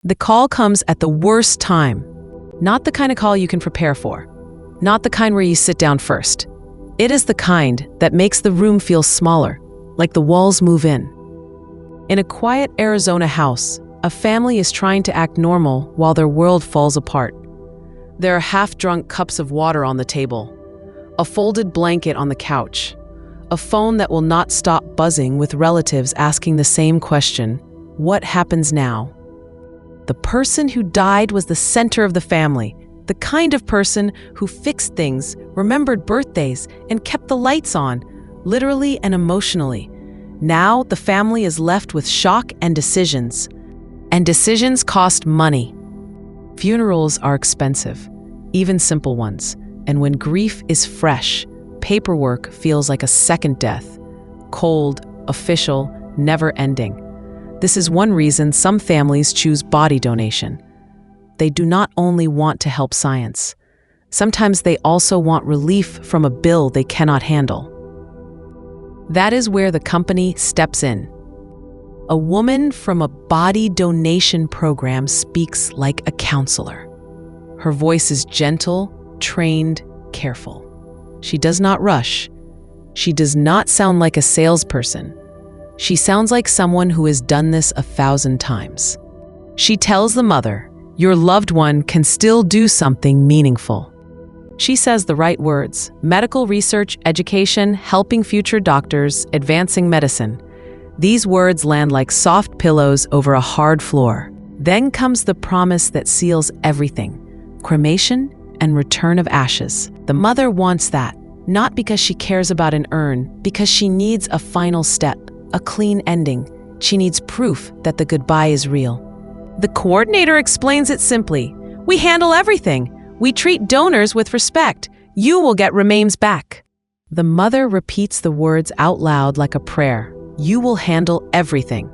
The call comes at the worst time. Not the kind of call you can prepare for. Not the kind where you sit down first. It is the kind that makes the room feel smaller, like the walls move in. In a quiet Arizona house, a family is trying to act normal while their world falls apart. There are half-drunk cups of water on the table, a folded blanket on the couch, a phone that will not stop buzzing with relatives asking the same question, what happens now? The person who died was the center of the family, the kind of person who fixed things, remembered birthdays, and kept the lights on, literally and emotionally. Now the family is left with shock and decisions. And decisions cost money. Funerals are expensive, even simple ones. And when grief is fresh, paperwork feels like a second death. Cold, official, never-ending. This is one reason some families choose body donation. They do not only want to help science. Sometimes they also want relief from a bill they cannot handle. That is where the company steps in. A woman from a body donation program speaks like a counselor. Her voice is gentle, trained, careful. She does not rush. She does not sound like a salesperson. She sounds like someone who has done this 1,000 times. She tells the mother, your loved one can still do something meaningful. She says the right words: medical research, education, helping future doctors, advancing medicine. These words land like soft pillows over a hard floor. Then comes the promise that seals everything: cremation and return of ashes. The mother wants that, not because she cares about an urn, because she needs a final step, a clean ending. She needs proof that the goodbye is real. The coordinator explains it simply. We handle everything. We treat donors with respect. You will get remains back. The mother repeats the words out loud like a prayer. You will handle everything.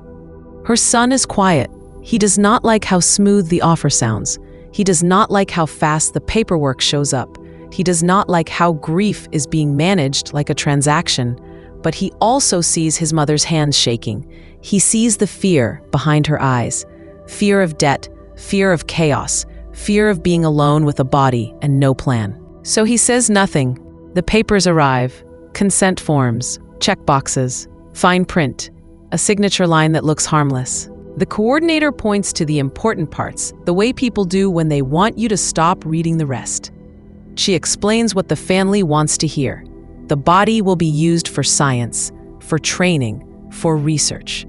Her son is quiet. He does not like how smooth the offer sounds. He does not like how fast the paperwork shows up. He does not like how grief is being managed like a transaction. But he also sees his mother's hands shaking. He sees the fear behind her eyes. Fear of debt, fear of chaos, fear of being alone with a body and no plan. So he says nothing. The papers arrive, consent forms, check boxes, fine print, a signature line that looks harmless. The coordinator points to the important parts, the way people do when they want you to stop reading the rest. She explains what the family wants to hear. The body will be used for science, for training, for research.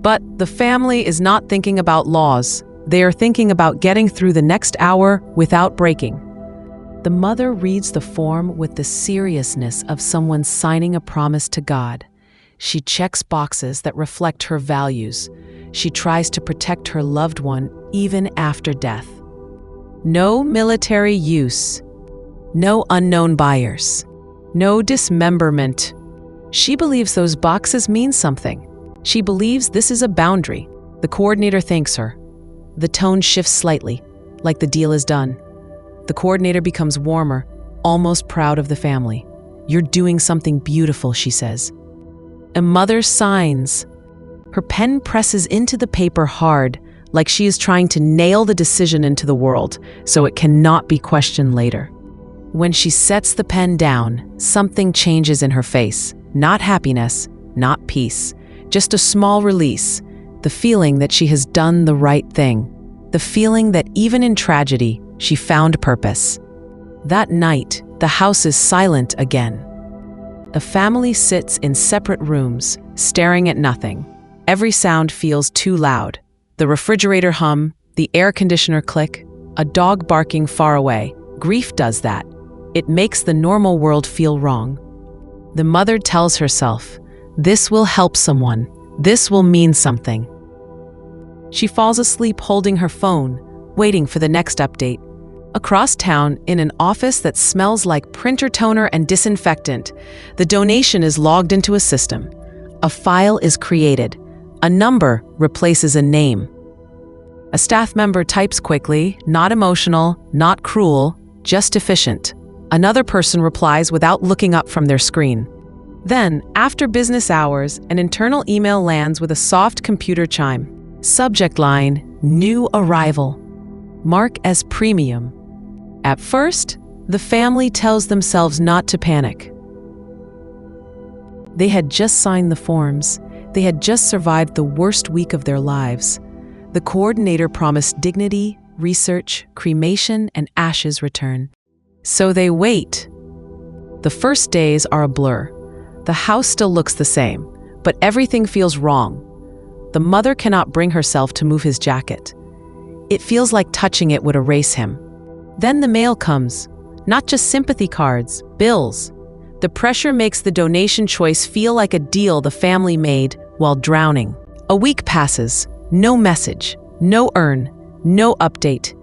But the family is not thinking about laws. They are thinking about getting through the next hour without breaking. The mother reads the form with the seriousness of someone signing a promise to God. She checks boxes that reflect her values. She tries to protect her loved one even after death. No military use. No unknown buyers. No dismemberment. She believes those boxes mean something. She believes this is a boundary. The coordinator thanks her. The tone shifts slightly, like the deal is done. The coordinator becomes warmer, almost proud of the family. You're doing something beautiful, she says. A mother signs. Her pen presses into the paper hard, like she is trying to nail the decision into the world, so it cannot be questioned later. When she sets the pen down, something changes in her face. Not happiness, not peace, just a small release. The feeling that she has done the right thing. The feeling that even in tragedy, she found purpose. That night, the house is silent again. The family sits in separate rooms, staring at nothing. Every sound feels too loud. The refrigerator hum, the air conditioner click, a dog barking far away. Grief does that. It makes the normal world feel wrong. The mother tells herself, this will help someone. This will mean something. She falls asleep holding her phone, waiting for the next update. Across town, in an office that smells like printer toner and disinfectant, the donation is logged into a system. A file is created. A number replaces a name. A staff member types quickly, not emotional, not cruel, just efficient. Another person replies without looking up from their screen. Then, after business hours, an internal email lands with a soft computer chime. Subject line, new arrival. Mark as premium. At first, the family tells themselves not to panic. They had just signed the forms. They had just survived the worst week of their lives. The coordinator promised dignity, research, cremation, and ashes return. So they wait. The first days are a blur. The house still looks the same, but everything feels wrong. The mother cannot bring herself to move his jacket. It feels like touching it would erase him. Then the mail comes. Not just sympathy cards, bills. The pressure makes the donation choice feel like a deal the family made while drowning. A week passes. No message, no urn, no update.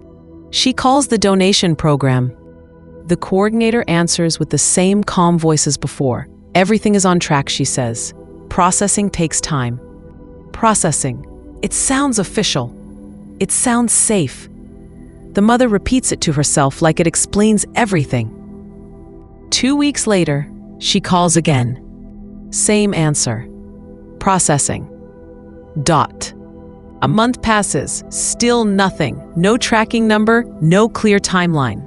She calls the donation program. The coordinator answers with the same calm voice as before. Everything is on track, she says. Processing takes time. Processing. It sounds official. It sounds safe. The mother repeats it to herself like it explains everything. 2 weeks later, she calls again. Same answer. Processing. Dot. A month passes, still nothing. No tracking number, no clear timeline.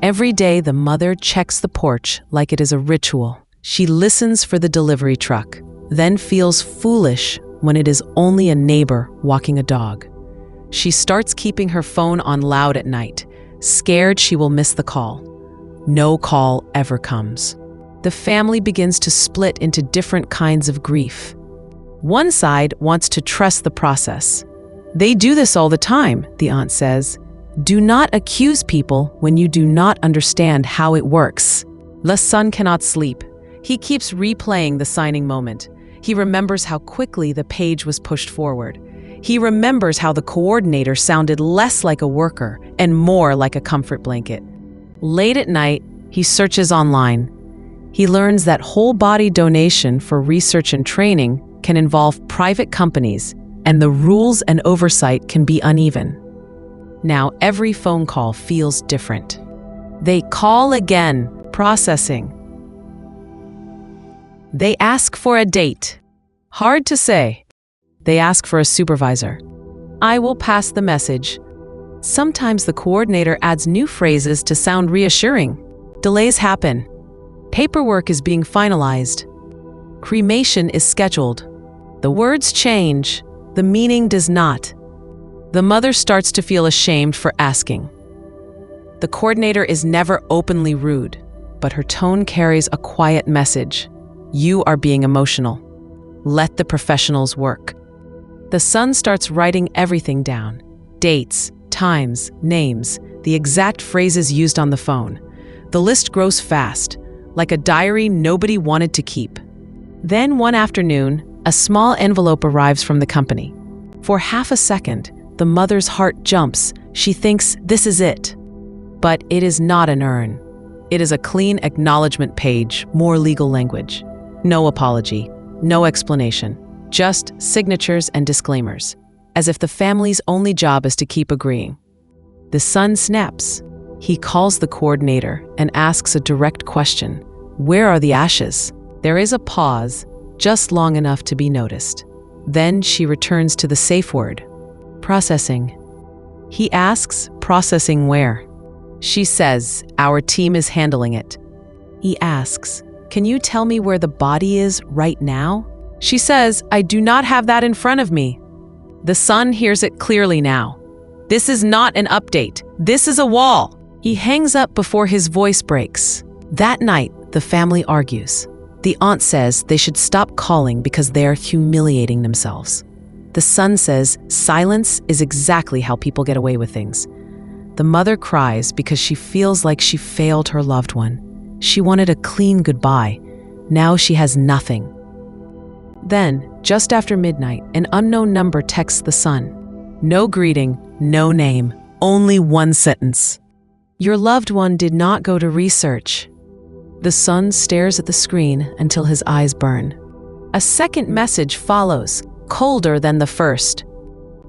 Every day, the mother checks the porch like it is a ritual. She listens for the delivery truck, then feels foolish when it is only a neighbor walking a dog. She starts keeping her phone on loud at night, scared she will miss the call. No call ever comes. The family begins to split into different kinds of grief. One side wants to trust the process. They do this all the time, the aunt says. Do not accuse people when you do not understand how it works. The son cannot sleep. He keeps replaying the signing moment. He remembers how quickly the page was pushed forward. He remembers how the coordinator sounded less like a worker and more like a comfort blanket. Late at night, he searches online. He learns that whole-body donation for research and training can involve private companies, and the rules and oversight can be uneven. Now every phone call feels different. They call again, processing. They ask for a date. Hard to say. They ask for a supervisor. I will pass the message. Sometimes the coordinator adds new phrases to sound reassuring. Delays happen. Paperwork is being finalized. Cremation is scheduled. The words change. The meaning does not. The mother starts to feel ashamed for asking. The coordinator is never openly rude, but her tone carries a quiet message. You are being emotional. Let the professionals work. The son starts writing everything down. Dates, times, names, the exact phrases used on the phone. The list grows fast, like a diary nobody wanted to keep. Then one afternoon, a small envelope arrives from the company. For half a second, the mother's heart jumps. She thinks this is it. But it is not an urn. It is a clean acknowledgement page, more legal language. No apology, no explanation, just signatures and disclaimers, as if the family's only job is to keep agreeing. The son snaps. He calls the coordinator and asks a direct question. Where are the ashes? There is a pause, just long enough to be noticed. Then she returns to the safe word, processing. He asks, processing where? She says, our team is handling it. He asks, can you tell me where the body is right now? She says, I do not have that in front of me. The son hears it clearly now. This is not an update. This is a wall. He hangs up before his voice breaks. That night, the family argues. The aunt says they should stop calling because they're humiliating themselves. The son says silence is exactly how people get away with things. The mother cries because she feels like she failed her loved one. She wanted a clean goodbye. Now she has nothing. Then, just after midnight, an unknown number texts the son. No greeting, no name, only one sentence. Your loved one did not go to research. The son stares at the screen until his eyes burn. A second message follows, colder than the first.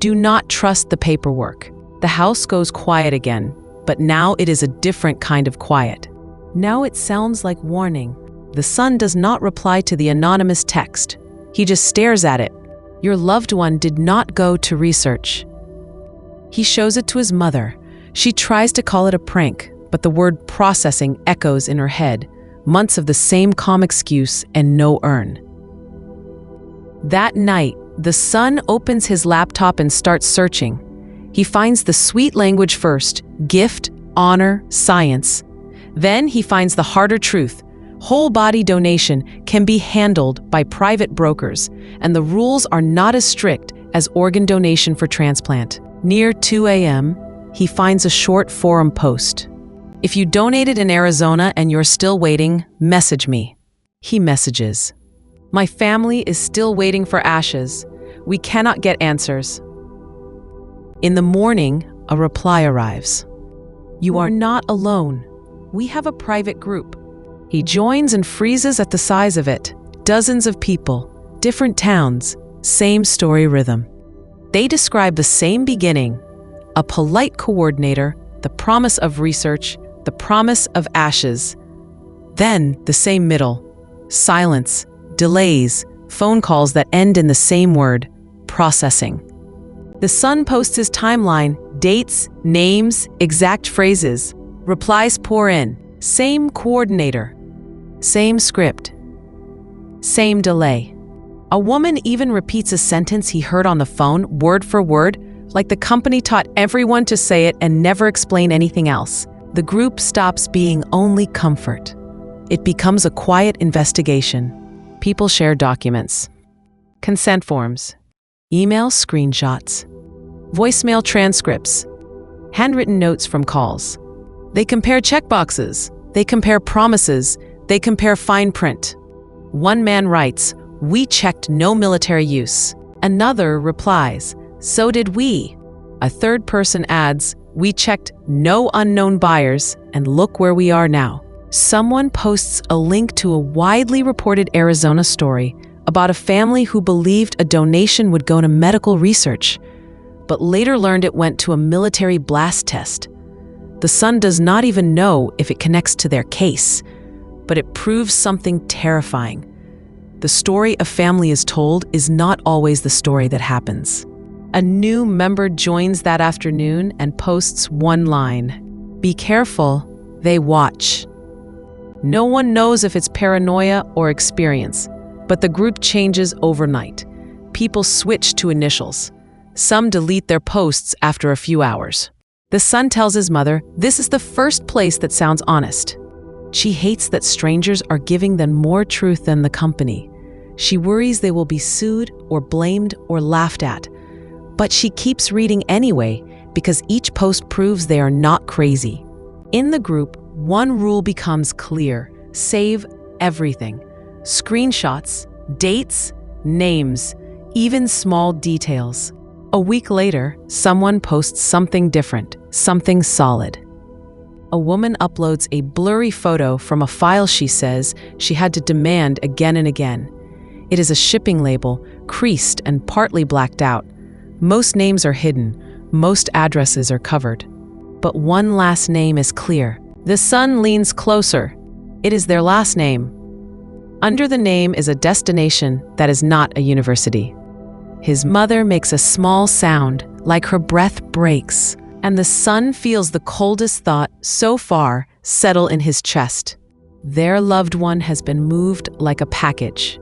Do not trust the paperwork. The house goes quiet again, but now it is a different kind of quiet. Now it sounds like warning. The son does not reply to the anonymous text. He just stares at it. Your loved one did not go to research. He shows it to his mother. She tries to call it a prank, but the word processing echoes in her head. Months of the same calm excuse and no urn. That night, the son opens his laptop and starts searching. He finds the sweet language first: gift, honor, science. Then he finds the harder truth: whole body donation can be handled by private brokers, and the rules are not as strict as organ donation for transplant. Near 2 a.m., he finds a short forum post. If you donated in Arizona and you're still waiting, message me. He messages. My family is still waiting for ashes. We cannot get answers. In the morning, a reply arrives. You are not alone. We have a private group. He joins and freezes at the size of it. Dozens of people, different towns, same story rhythm. They describe the same beginning: a polite coordinator, the promise of research, the promise of ashes. Then the same middle: silence, delays, phone calls that end in the same word: processing. The son posts his timeline: dates, names, exact phrases. Replies pour in. Same coordinator. Same script. Same delay. A woman even repeats a sentence he heard on the phone, word for word, like the company taught everyone to say it and never explain anything else. The group stops being only comfort. It becomes a quiet investigation. People share documents, consent forms, email screenshots, voicemail transcripts, handwritten notes from calls. They compare checkboxes. They compare promises. They compare fine print. One man writes, "We checked no military use." Another replies, "So did we." A third person adds, "We checked no unknown buyers, and look where we are now." Someone posts a link to a widely reported Arizona story about a family who believed a donation would go to medical research, but later learned it went to a military blast test. The son does not even know if it connects to their case, but it proves something terrifying. The story a family is told is not always the story that happens. A new member joins that afternoon and posts one line: "Be careful, they watch." No one knows if it's paranoia or experience, but the group changes overnight. People switch to initials. Some delete their posts after a few hours. The son tells his mother, "This is the first place that sounds honest." She hates that strangers are giving them more truth than the company. She worries they will be sued or blamed or laughed at. But she keeps reading anyway because each post proves they are not crazy. In the group, one rule becomes clear: save everything. Screenshots, dates, names, even small details. A week later, someone posts something different, something solid. A woman uploads a blurry photo from a file she says she had to demand again and again. It is a shipping label, creased and partly blacked out. Most names are hidden, most addresses are covered. But one last name is clear. The son leans closer. It is their last name. Under the name is a destination that is not a university. His mother makes a small sound, like her breath breaks, and the son feels the coldest thought so far settle in his chest. Their loved one has been moved like a package.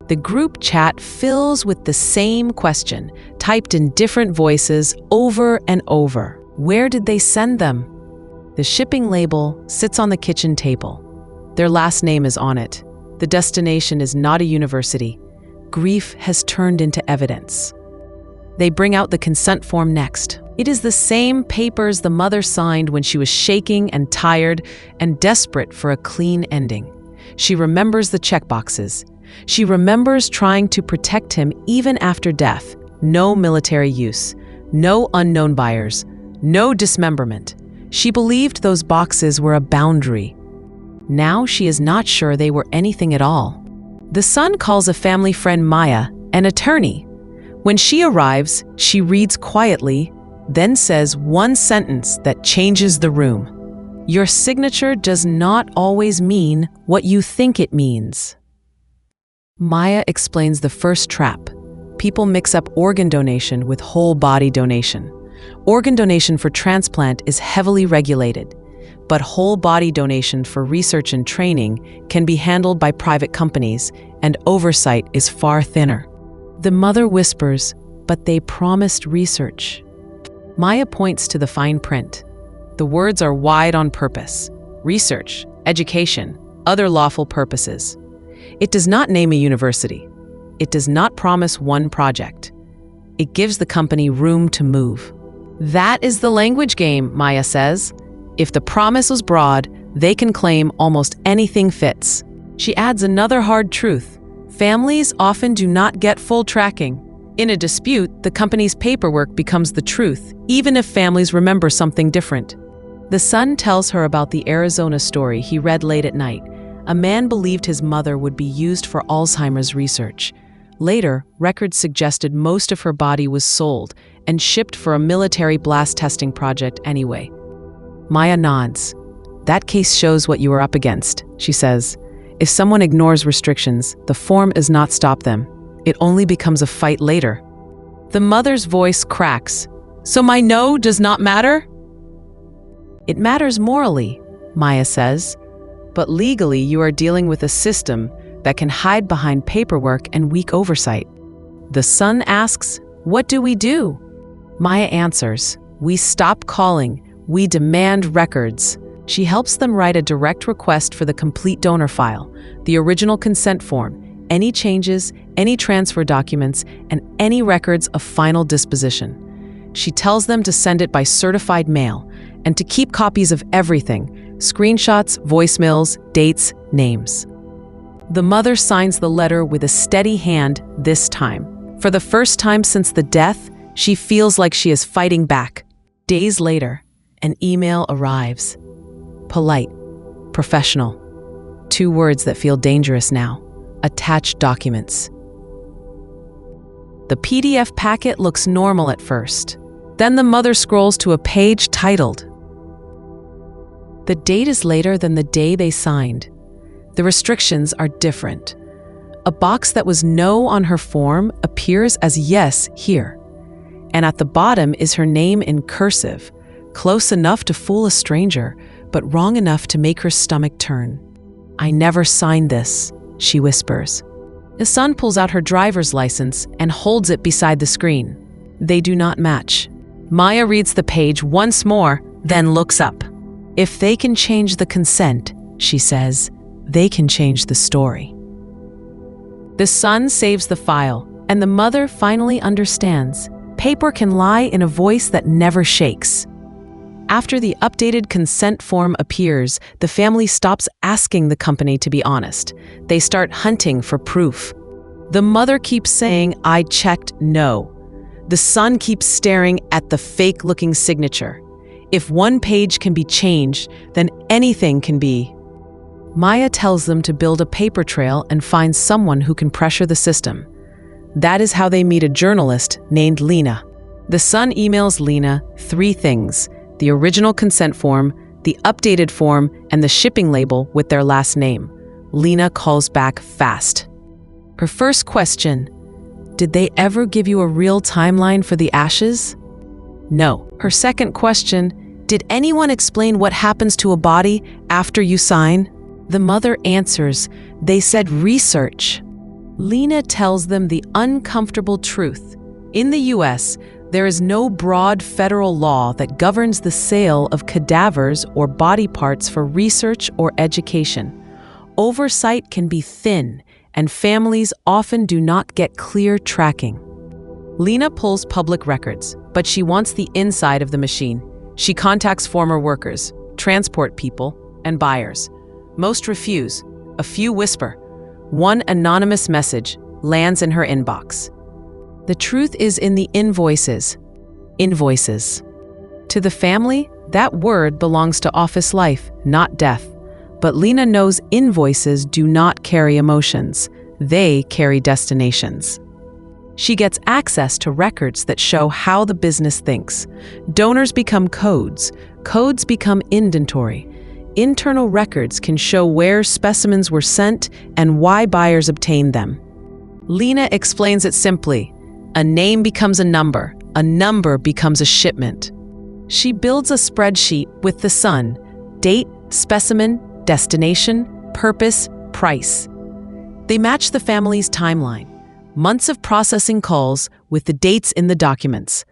The group chat fills with the same question, typed in different voices over and over. Where did they send them? The shipping label sits on the kitchen table. Their last name is on it. The destination is not a university. Grief has turned into evidence. They bring out the consent form next. It is the same papers the mother signed when she was shaking and tired and desperate for a clean ending. She remembers the checkboxes. She remembers trying to protect him even after death. No military use, no unknown buyers, no dismemberment. She believed those boxes were a boundary. Now she is not sure they were anything at all. The son calls a family friend, Maya, an attorney. When she arrives, she reads quietly, then says one sentence that changes the room. Your signature does not always mean what you think it means. Maya explains the first trap. people mix up organ donation with whole body donation. Organ donation for transplant is heavily regulated, but whole body donation for research and training can be handled by private companies, and oversight is far thinner. The mother whispers, "But they promised research." Maya points to the fine print. The words are wide on purpose: research, education, other lawful purposes. It does not name a university. It does not promise one project. It gives the company room to move. That is the language game, Maya says. If the promise was broad, they can claim almost anything fits. She adds another hard truth. Families often do not get full tracking. In a dispute, the company's paperwork becomes the truth, even if families remember something different. The son tells her about the Arizona story he read late at night. A man believed his mother would be used for Alzheimer's research. Later, records suggested most of her body was sold and shipped for a military blast testing project anyway. Maya nods. That case shows what you are up against, she says. If someone ignores restrictions, the form does not stop them. It only becomes a fight later. The mother's voice cracks. So my no does not matter? It matters morally, Maya says, but legally you are dealing with a system that can hide behind paperwork and weak oversight. The son asks, "What do we do?" Maya answers, "We stop calling. We demand records." She helps them write a direct request for the complete donor file, the original consent form, any changes, any transfer documents, and any records of final disposition. She tells them to send it by certified mail and to keep copies of everything: screenshots, voicemails, dates, names. The mother signs the letter with a steady hand this time. For the first time since the death, she feels like she is fighting back. Days later, an email arrives. Polite, professional. 2 words that feel dangerous now. Attached documents. The PDF packet looks normal at first. Then the mother scrolls to a page titled. The date is later than the day they signed. The restrictions are different. A box that was no on her form appears as yes here. And at the bottom is her name in cursive, close enough to fool a stranger, but wrong enough to make her stomach turn. "I never signed this," she whispers. The son pulls out her driver's license and holds it beside the screen. They do not match. Maya reads the page once more, then looks up. If they can change the consent, she says, they can change the story. The son saves the file, and the mother finally understands. Paper can lie in a voice that never shakes. After the updated consent form appears, the family stops asking the company to be honest. They start hunting for proof. The mother keeps saying, "I checked, no." The son keeps staring at the fake-looking signature. If one page can be changed, then anything can be. Maya tells them to build a paper trail and find someone who can pressure the system. That is how they meet a journalist named Lena. The son emails Lena 3 things: the original consent form, the updated form, and the shipping label with their last name. Lena calls back fast. Her first question: did they ever give you a real timeline for the ashes? No. Her second question: did anyone explain what happens to a body after you sign? The mother answers, they said research. Lena tells them the uncomfortable truth. In the US, there is no broad federal law that governs the sale of cadavers or body parts for research or education. Oversight can be thin, and families often do not get clear tracking. Lena pulls public records, but she wants the inside of the machine. She contacts former workers, transport people, and buyers. Most refuse. A few whisper. One anonymous message lands in her inbox. The truth is in the invoices. Invoices. To the family, that word belongs to office life, not death. But Lena knows invoices do not carry emotions. They carry destinations. She gets access to records that show how the business thinks. Donors become codes. Codes become inventory. Internal records can show where specimens were sent and why buyers obtained them. Lena explains it simply. A name becomes a number becomes a shipment. She builds a spreadsheet with the son: date, specimen, destination, purpose, price. They match the family's timeline, months of processing calls with the dates in the documents.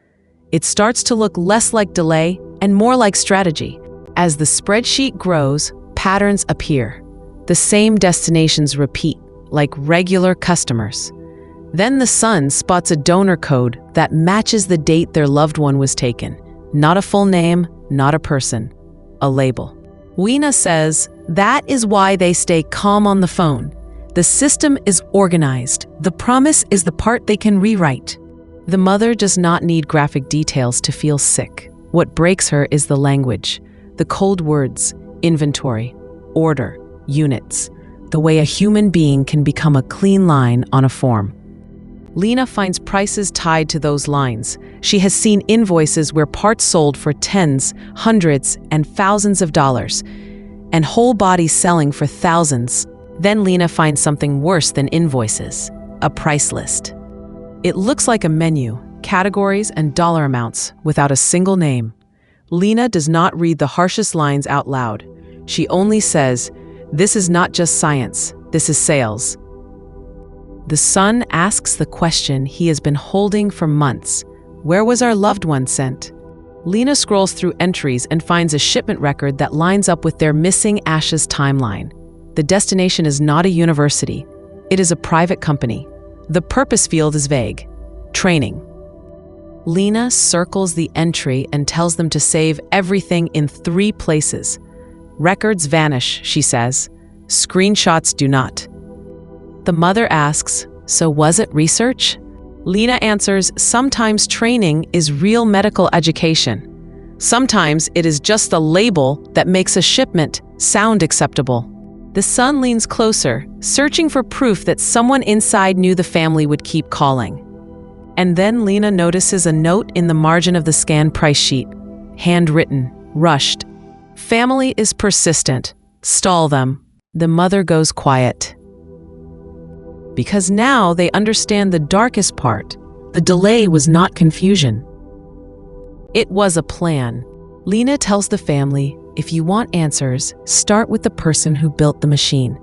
It starts to look less like delay and more like strategy. As the spreadsheet grows, patterns appear. The same destinations repeat, like regular customers. Then the son spots a donor code that matches the date their loved one was taken. Not a full name, not a person, a label. Lena says that is why they stay calm on the phone. The system is organized. The promise is the part they can rewrite. The mother does not need graphic details to feel sick. What breaks her is the language, the cold words, inventory, order, units, the way a human being can become a clean line on a form. Lena finds prices tied to those lines. She has seen invoices where parts sold for tens, hundreds, and thousands of dollars, and whole bodies selling for thousands. Then Lena finds something worse than invoices: a price list. It looks like a menu, categories and dollar amounts, without a single name. Lena does not read the harshest lines out loud. She only says, "This is not just science, this is sales." The son asks the question he has been holding for months: where was our loved one sent? Lena scrolls through entries and finds a shipment record that lines up with their missing ashes timeline. The destination is not a university. It is a private company. The purpose field is vague: training. Lena circles the entry and tells them to save everything in 3 places. Records vanish, she says. Screenshots do not. The mother asks, so was it research? Lena answers, sometimes training is real medical education. Sometimes it is just a label that makes a shipment sound acceptable. The son leans closer, searching for proof that someone inside knew the family would keep calling. And then Lena notices a note in the margin of the scanned price sheet. Handwritten, rushed. Family is persistent. Stall them. The mother goes quiet. Because now they understand the darkest part. The delay was not confusion. It was a plan. Lena tells the family, if you want answers, start with the person who built the machine.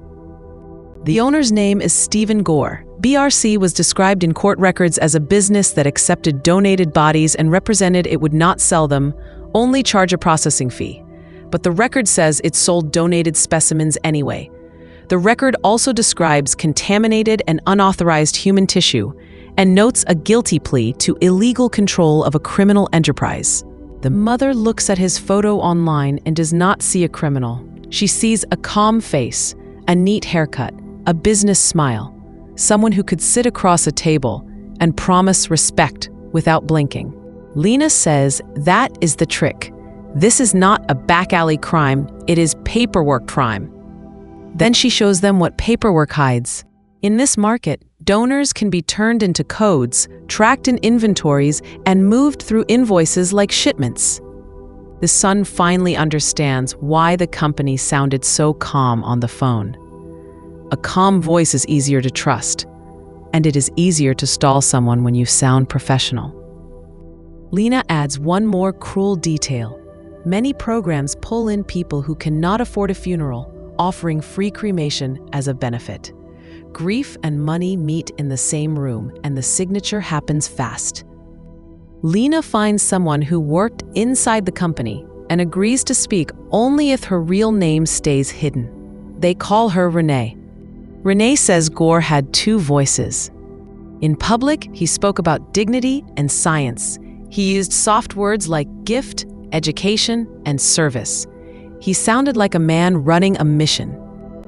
The owner's name is Stephen Gore. BRC was described in court records as a business that accepted donated bodies and represented it would not sell them, only charge a processing fee. But the record says it sold donated specimens anyway. The record also describes contaminated and unauthorized human tissue and notes a guilty plea to illegal control of a criminal enterprise. The mother looks at his photo online and does not see a criminal. She sees a calm face, a neat haircut, a business smile, someone who could sit across a table and promise respect without blinking. Lena says that is the trick. This is not a back alley crime, it is paperwork crime. Then she shows them what paperwork hides. In this market, donors can be turned into codes, tracked in inventories, and moved through invoices like shipments. The son finally understands why the company sounded so calm on the phone. A calm voice is easier to trust, and it is easier to stall someone when you sound professional. Lena adds one more cruel detail. Many programs pull in people who cannot afford a funeral, offering free cremation as a benefit. Grief and money meet in the same room, and the signature happens fast. Lena finds someone who worked inside the company and agrees to speak only if her real name stays hidden. They call her Renee. Renee says Gore had 2 voices. In public, he spoke about dignity and science. He used soft words like gift, education, and service. He sounded like a man running a mission.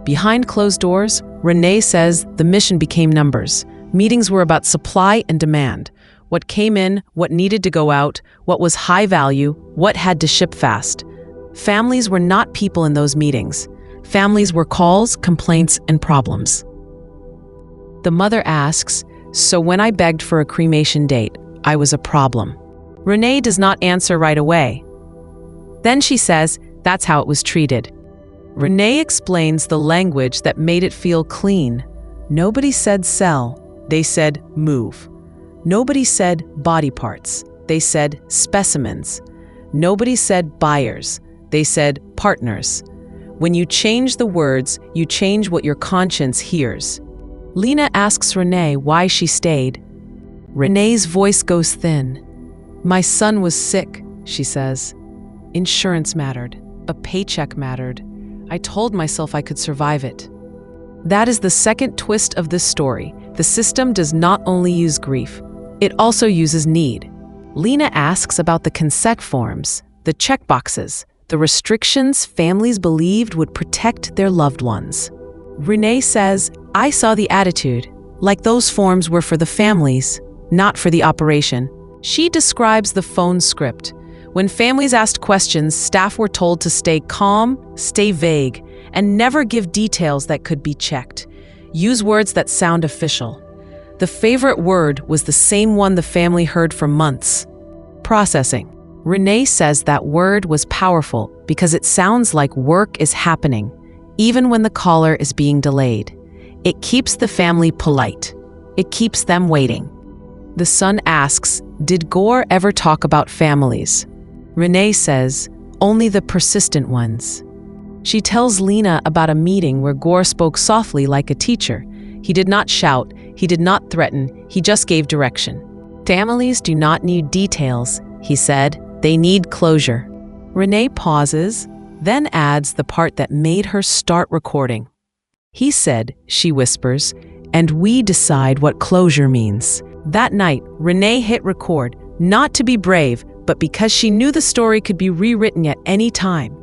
Behind closed doors, Renee says the mission became numbers. Meetings were about supply and demand. What came in, what needed to go out, what was high value, what had to ship fast. Families were not people in those meetings. Families were calls, complaints, and problems. The mother asks, so when I begged for a cremation date, I was a problem. Renee does not answer right away. Then she says, that's how it was treated. Renee explains the language that made it feel clean. Nobody said sell, they said move. Nobody said body parts. They said specimens. Nobody said buyers. They said partners. When you change the words, you change what your conscience hears. Lena asks Renee why she stayed. Renee's voice goes thin. My son was sick, she says. Insurance mattered. A paycheck mattered. I told myself I could survive it. That is the second twist of this story. The system does not only use grief, it also uses need. Lena asks about the consent forms, the checkboxes, the restrictions families believed would protect their loved ones. Renee says, I saw the attitude, like those forms were for the families, not for the operation. She describes the phone script. When families asked questions, staff were told to stay calm, stay vague, and never give details that could be checked. Use words that sound official. The favorite word was the same one the family heard for months: processing. Renee says that word was powerful because it sounds like work is happening, even when the caller is being delayed. It keeps the family polite. It keeps them waiting. The son asks, did Gore ever talk about families? Renee says, only the persistent ones. She tells Lena about a meeting where Gore spoke softly like a teacher. He did not shout, he did not threaten, he just gave direction. Families do not need details, he said. They need closure. Renee pauses, then adds the part that made her start recording. He said, she whispers, and we decide what closure means. That night, Renee hit record, not to be brave, but because she knew the story could be rewritten at any time.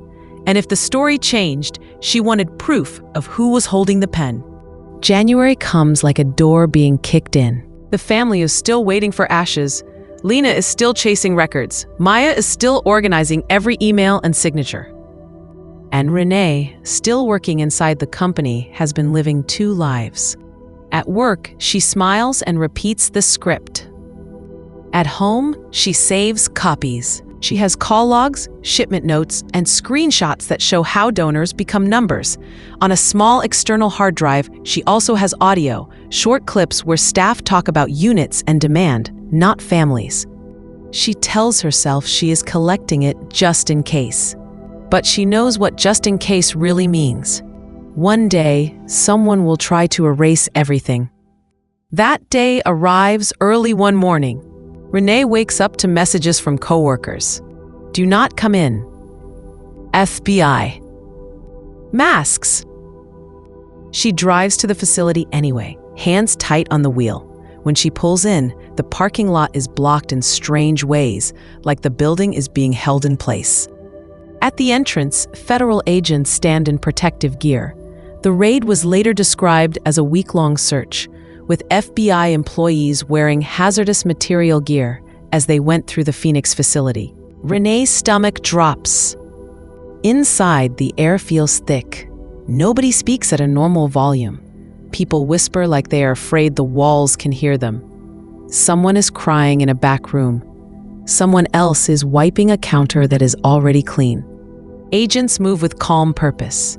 And if the story changed, she wanted proof of who was holding the pen. January comes like a door being kicked in. The family is still waiting for ashes. Lena is still chasing records. Maya is still organizing every email and signature. And Renee, still working inside the company, has been living two lives. At work, she smiles and repeats the script. At home, she saves copies. She has call logs, shipment notes, and screenshots that show how donors become numbers. On a small external hard drive, she also has audio, short clips where staff talk about units and demand, not families. She tells herself she is collecting it just in case. But she knows what just in case really means. One day, someone will try to erase everything. That day arrives early one morning. Renee wakes up to messages from coworkers. Do not come in. FBI. Masks. She drives to the facility anyway, hands tight on the wheel. When she pulls in, the parking lot is blocked in strange ways, like the building is being held in place. At the entrance, federal agents stand in protective gear. The raid was later described as a week-long search, with FBI employees wearing hazardous material gear as they went through the Phoenix facility. Renee's stomach drops. Inside, the air feels thick. Nobody speaks at a normal volume. People whisper like they are afraid the walls can hear them. Someone is crying in a back room. Someone else is wiping a counter that is already clean. Agents move with calm purpose.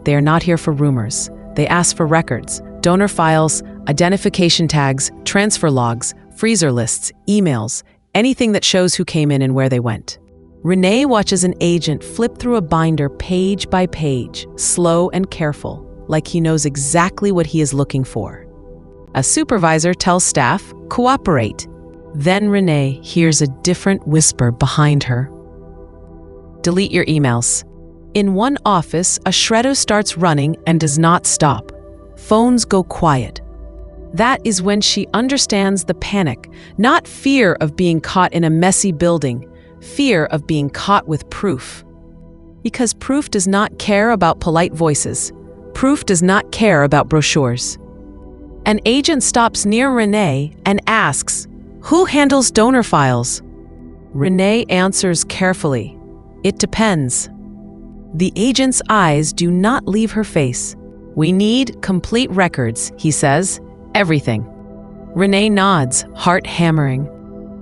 They are not here for rumors. They ask for records, donor files, identification tags, transfer logs, freezer lists, emails, anything that shows who came in and where they went. Renee watches an agent flip through a binder page by page, slow and careful, like he knows exactly what he is looking for. A supervisor tells staff, cooperate. Then Renee hears a different whisper behind her. Delete your emails. In one office, a shredder starts running and does not stop. Phones go quiet. That is when she understands the panic, not fear of being caught in a messy building, fear of being caught with proof. Because proof does not care about polite voices. Proof does not care about brochures. An agent stops near Renee and asks, "Who handles donor files?" Renee answers carefully, "It depends." The agent's eyes do not leave her face. "We need complete records," he says. "Everything." Renee nods, heart hammering.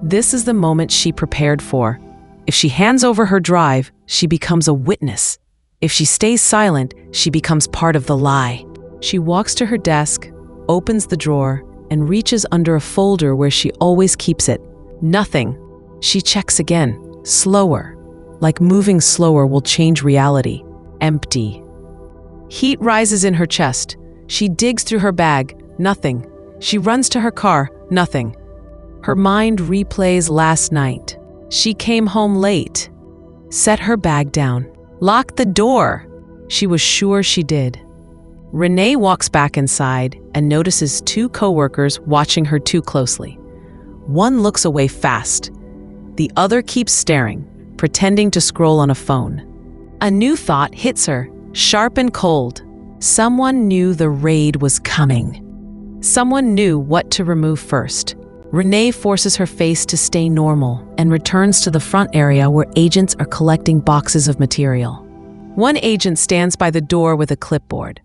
This is the moment she prepared for. If she hands over her drive, she becomes a witness. If she stays silent, she becomes part of the lie. She walks to her desk, opens the drawer, and reaches under a folder where she always keeps it. Nothing. She checks again, slower, like moving slower will change reality. Empty. Heat rises in her chest. She digs through her bag. Nothing. She runs to her car. Nothing. Her mind replays last night. She came home late. Set her bag down. Locked the door. She was sure she did. Renee walks back inside and notices two coworkers watching her too closely. One looks away fast. The other keeps staring, pretending to scroll on a phone. A new thought hits her, sharp and cold. Someone knew the raid was coming. Someone knew what to remove first. Renee forces her face to stay normal and returns to the front area where agents are collecting boxes of material. One agent stands by the door with a clipboard.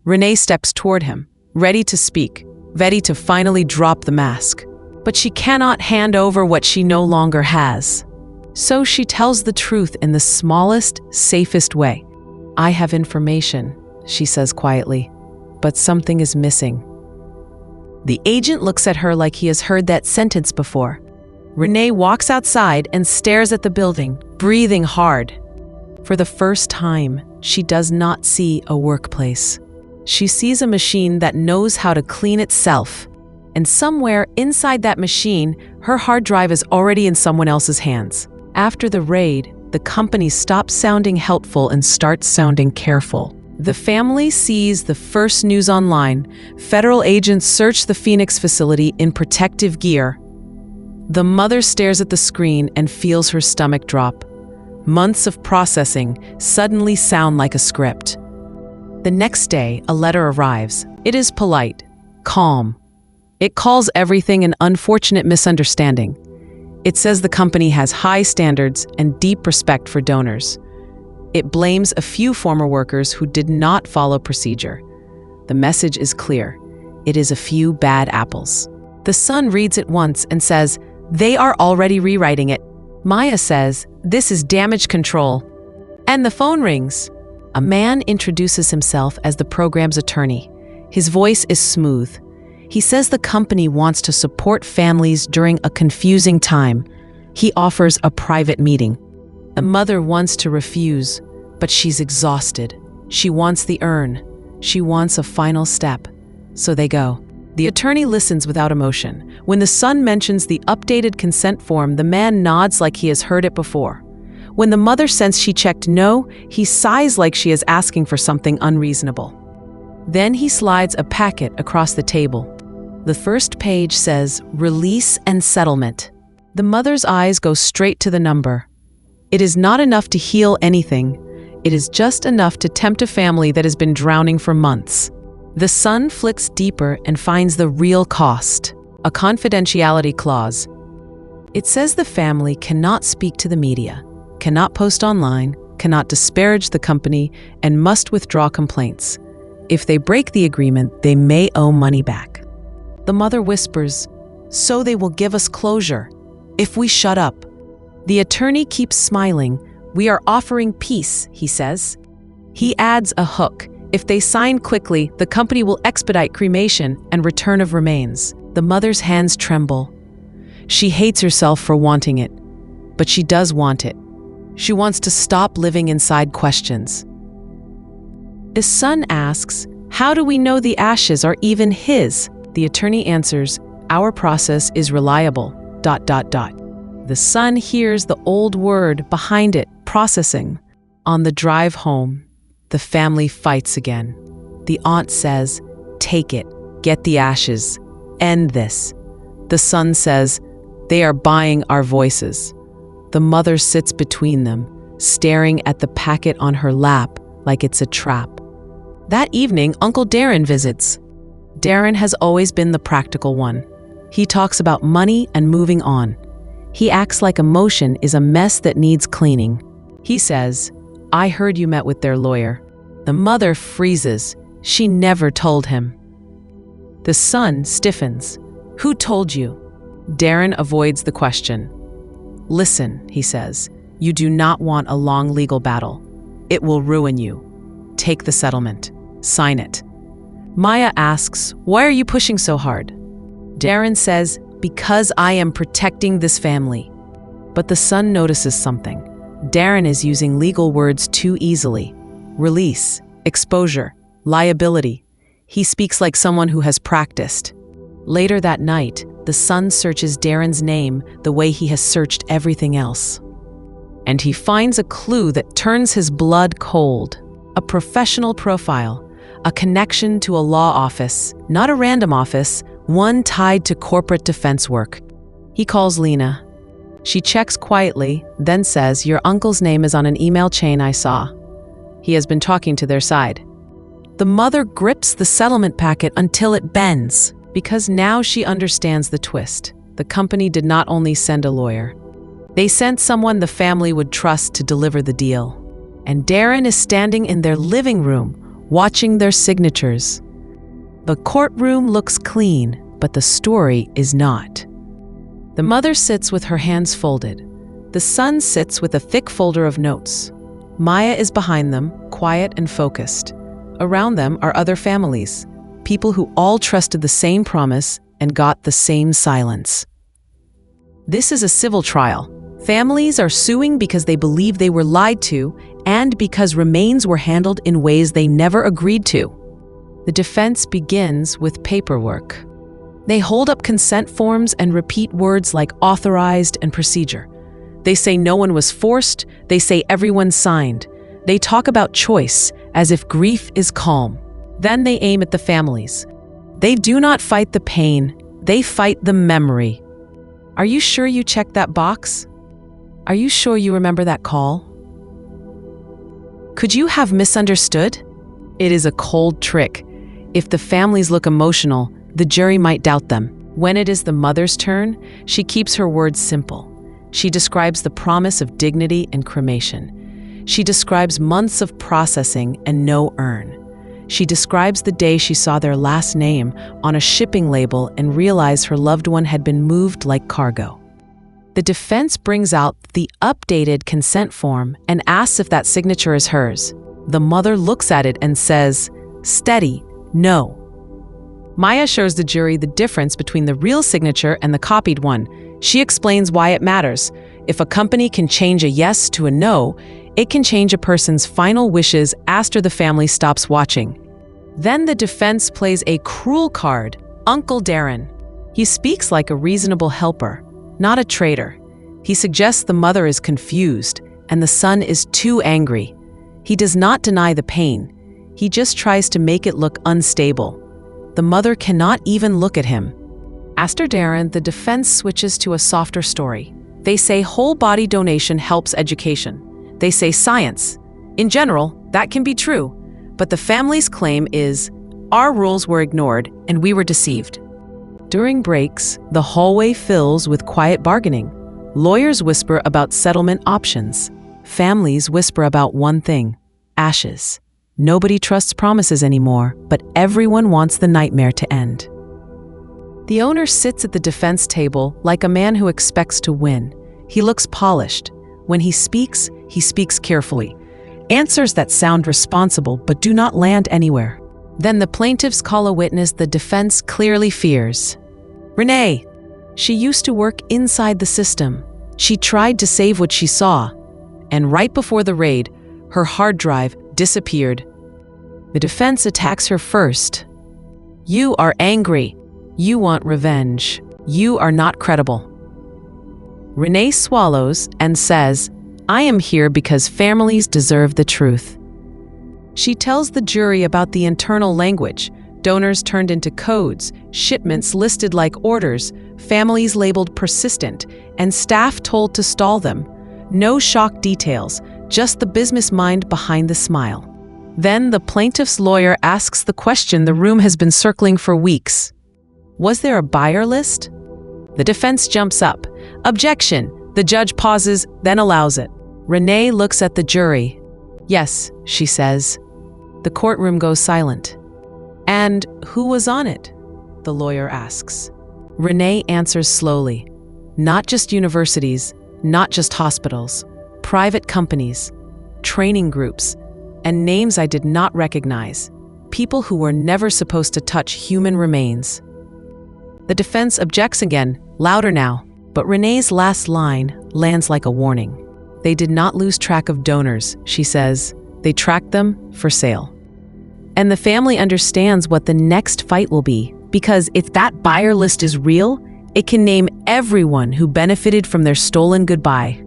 Renee steps toward him, ready to speak, ready to finally drop the mask. But she cannot hand over what she no longer has. So she tells the truth in the smallest, safest way. "I have information," she says quietly, "but something is missing." The agent looks at her like he has heard that sentence before. Renee walks outside and stares at the building, breathing hard. For the first time, she does not see a workplace. She sees a machine that knows how to clean itself. And somewhere inside that machine, her hard drive is already in someone else's hands. After the raid, the company stops sounding helpful and starts sounding careful. The family sees the first news online. Federal agents search the Phoenix facility in protective gear. The mother stares at the screen and feels her stomach drop. Months of processing suddenly sound like a script. The next day, a letter arrives. It is polite, calm. It calls everything an unfortunate misunderstanding. It says the company has high standards and deep respect for donors. It blames a few former workers who did not follow procedure. The message is clear. It is a few bad apples. The son reads it once and says, "They are already rewriting it." Maya says, "This is damage control." And the phone rings. A man introduces himself as the program's attorney. His voice is smooth. He says the company wants to support families during a confusing time. He offers a private meeting. The mother wants to refuse, but she's exhausted. She wants the urn. She wants a final step. So they go. The attorney listens without emotion. When the son mentions the updated consent form, the man nods like he has heard it before. When the mother says she checked no, he sighs like she is asking for something unreasonable. Then he slides a packet across the table. The first page says, "Release and settlement." The mother's eyes go straight to the number. It is not enough to heal anything. It is just enough to tempt a family that has been drowning for months. The son flicks deeper and finds the real cost, a confidentiality clause. It says the family cannot speak to the media, cannot post online, cannot disparage the company, and must withdraw complaints. If they break the agreement, they may owe money back. The mother whispers, "So they will give us closure if we shut up." The attorney keeps smiling. "We are offering peace," he says. He adds a hook. If they sign quickly, the company will expedite cremation and return of remains. The mother's hands tremble. She hates herself for wanting it, but she does want it. She wants to stop living inside questions. The son asks, "How do we know the ashes are even his?" The attorney answers, "Our process is reliable, ... The son hears the old word behind it, processing. On the drive home, the family fights again. The aunt says, "Take it, get the ashes, end this." The son says, "They are buying our voices." The mother sits between them, staring at the packet on her lap like it's a trap. That evening, Uncle Darren visits. Darren has always been the practical one. He talks about money and moving on. He acts like emotion is a mess that needs cleaning. He says, "I heard you met with their lawyer." The mother freezes. She never told him. The son stiffens. "Who told you?" Darren avoids the question. "Listen," he says, "you do not want a long legal battle. It will ruin you. Take the settlement. Sign it." Maya asks, "Why are you pushing so hard?" Darren says, "Because I am protecting this family." But the son notices something. Darren is using legal words too easily. Release, exposure, liability. He speaks like someone who has practiced. Later that night, the son searches Darren's name the way he has searched everything else. And he finds a clue that turns his blood cold. A professional profile, a connection to a law office, not a random office, one tied to corporate defense work. He calls Lena. She checks quietly, then says, "Your uncle's name is on an email chain I saw. He has been talking to their side." The mother grips the settlement packet until it bends, because now she understands the twist. The company did not only send a lawyer. They sent someone the family would trust to deliver the deal. And Darren is standing in their living room, watching their signatures. The courtroom looks clean, but the story is not. The mother sits with her hands folded. The son sits with a thick folder of notes. Maya is behind them, quiet and focused. Around them are other families, people who all trusted the same promise and got the same silence. This is a civil trial. Families are suing because they believe they were lied to and because remains were handled in ways they never agreed to. The defense begins with paperwork. They hold up consent forms and repeat words like authorized and procedure. They say no one was forced. They say everyone signed. They talk about choice as if grief is calm. Then they aim at the families. They do not fight the pain. They fight the memory. Are you sure you checked that box? Are you sure you remember that call? Could you have misunderstood? It is a cold trick. If the families look emotional, the jury might doubt them. When it is the mother's turn, she keeps her words simple. She describes the promise of dignity and cremation. She describes months of processing and no urn. She describes the day she saw their last name on a shipping label and realized her loved one had been moved like cargo. The defense brings out the updated consent form and asks if that signature is hers. The mother looks at it and says, "Steady, no." Maya shows the jury the difference between the real signature and the copied one. She explains why it matters. If a company can change a yes to a no, it can change a person's final wishes after the family stops watching. Then the defense plays a cruel card, Uncle Darren. He speaks like a reasonable helper, not a traitor. He suggests the mother is confused and the son is too angry. He does not deny the pain. He just tries to make it look unstable. The mother cannot even look at him. After Darren, the defense switches to a softer story. They say whole body donation helps education. They say science. In general, that can be true, but the family's claim is, our rules were ignored and we were deceived. During breaks, the hallway fills with quiet bargaining. Lawyers whisper about settlement options. Families whisper about one thing, ashes. Nobody trusts promises anymore, but everyone wants the nightmare to end. The owner sits at the defense table like a man who expects to win. He looks polished. When he speaks carefully. Answers that sound responsible but do not land anywhere. Then the plaintiffs call a witness the defense clearly fears. Renee. She used to work inside the system. She tried to save what she saw. And right before the raid, her hard drive disappeared. The defense attacks her first. You are angry. You want revenge. You are not credible. Renee swallows and says, I am here because families deserve the truth. She tells the jury about the internal language, donors turned into codes, shipments listed like orders, families labeled persistent, and staff told to stall them. No shock details, just the business mind behind the smile. Then the plaintiff's lawyer asks the question the room has been circling for weeks. Was there a buyer list? The defense jumps up. Objection. The judge pauses, then allows it. Renee looks at the jury. Yes, she says. The courtroom goes silent. And who was on it? The lawyer asks. Renee answers slowly. Not just universities, not just hospitals, private companies, training groups, and names I did not recognize. People who were never supposed to touch human remains. The defense objects again, louder now, but Renee's last line lands like a warning. They did not lose track of donors, she says. They tracked them for sale. And the family understands what the next fight will be, because if that buyer list is real, it can name everyone who benefited from their stolen goodbye.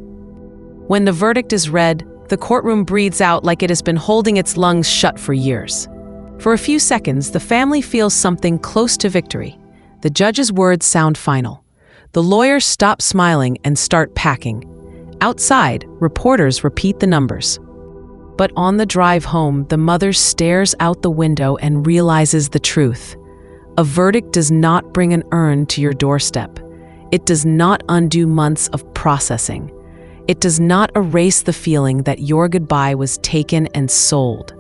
When the verdict is read, the courtroom breathes out like it has been holding its lungs shut for years. For a few seconds, the family feels something close to victory. The judge's words sound final. The lawyers stop smiling and start packing. Outside, reporters repeat the numbers. But on the drive home, the mother stares out the window and realizes the truth. A verdict does not bring an urn to your doorstep. It does not undo months of processing. It does not erase the feeling that your goodbye was taken and sold.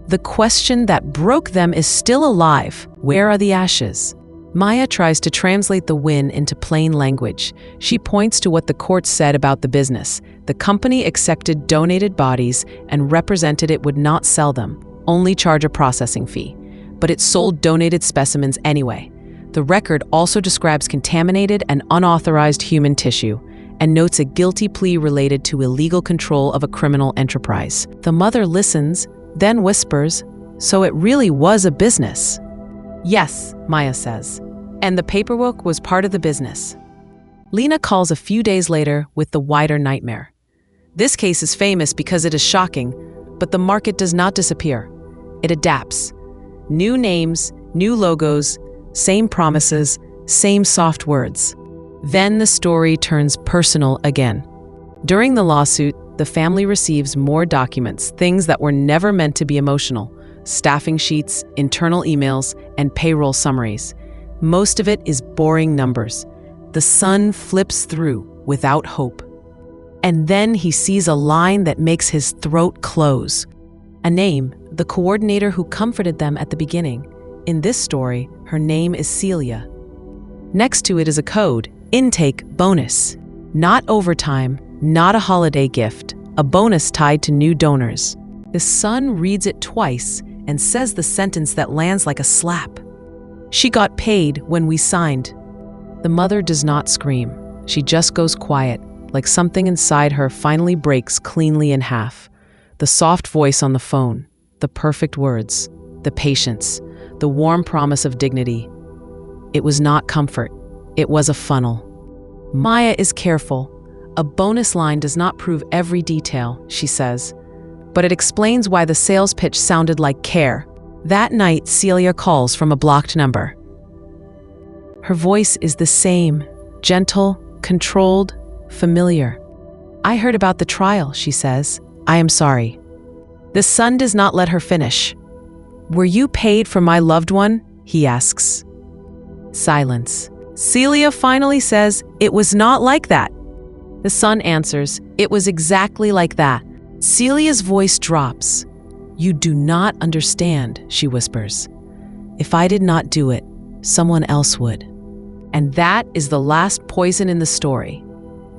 The question that broke them is still alive. Where are the ashes? Maya tries to translate the win into plain language. She points to what the court said about the business. The company accepted donated bodies and represented it would not sell them, only charge a processing fee. But it sold donated specimens anyway. The record also describes contaminated and unauthorized human tissue and notes a guilty plea related to illegal control of a criminal enterprise. The mother listens, then whispers, "So it really was a business?" "Yes," Maya says, "and the paperwork was part of the business." Lena calls a few days later with the wider nightmare. This case is famous because it is shocking, but the market does not disappear. It adapts. New names, new logos, same promises, same soft words. Then the story turns personal again. During the lawsuit, the family receives more documents, things that were never meant to be emotional: staffing sheets, internal emails, and payroll summaries. Most of it is boring numbers. The son flips through without hope. And then he sees a line that makes his throat close. A name, the coordinator who comforted them at the beginning. In this story, her name is Celia. Next to it is a code, intake bonus. Not overtime, not a holiday gift, a bonus tied to new donors. The son reads it twice and says the sentence that lands like a slap. "She got paid when we signed." The mother does not scream. She just goes quiet, like something inside her finally breaks cleanly in half. The soft voice on the phone, the perfect words, the patience, the warm promise of dignity. It was not comfort. It was a funnel. Maya is careful. A bonus line does not prove every detail, she says, but it explains why the sales pitch sounded like care. That night, Celia calls from a blocked number. Her voice is the same, gentle, controlled, familiar. "I heard about the trial," she says. "I am sorry." The son does not let her finish. "Were you paid for my loved one?" he asks. Silence. Celia finally says, "It was not like that." The son answers, "It was exactly like that." Celia's voice drops. "You do not understand," she whispers. "If I did not do it, someone else would." And that is the last poison in the story.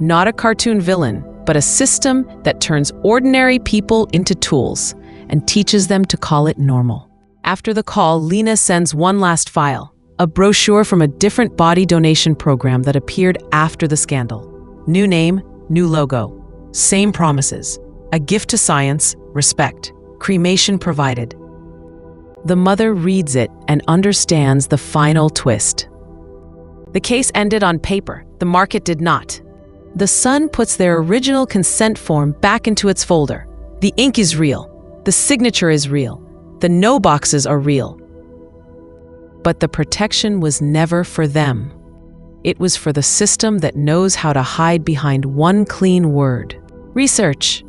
Not a cartoon villain, but a system that turns ordinary people into tools and teaches them to call it normal. After the call, Lena sends one last file, a brochure from a different body donation program that appeared after the scandal. New name, new logo, same promises, a gift to science, respect, cremation provided. The mother reads it and understands the final twist. The case ended on paper, the market did not. The son puts their original consent form back into its folder. The ink is real, the signature is real, the no boxes are real. But the protection was never for them. It was for the system that knows how to hide behind one clean word. Research,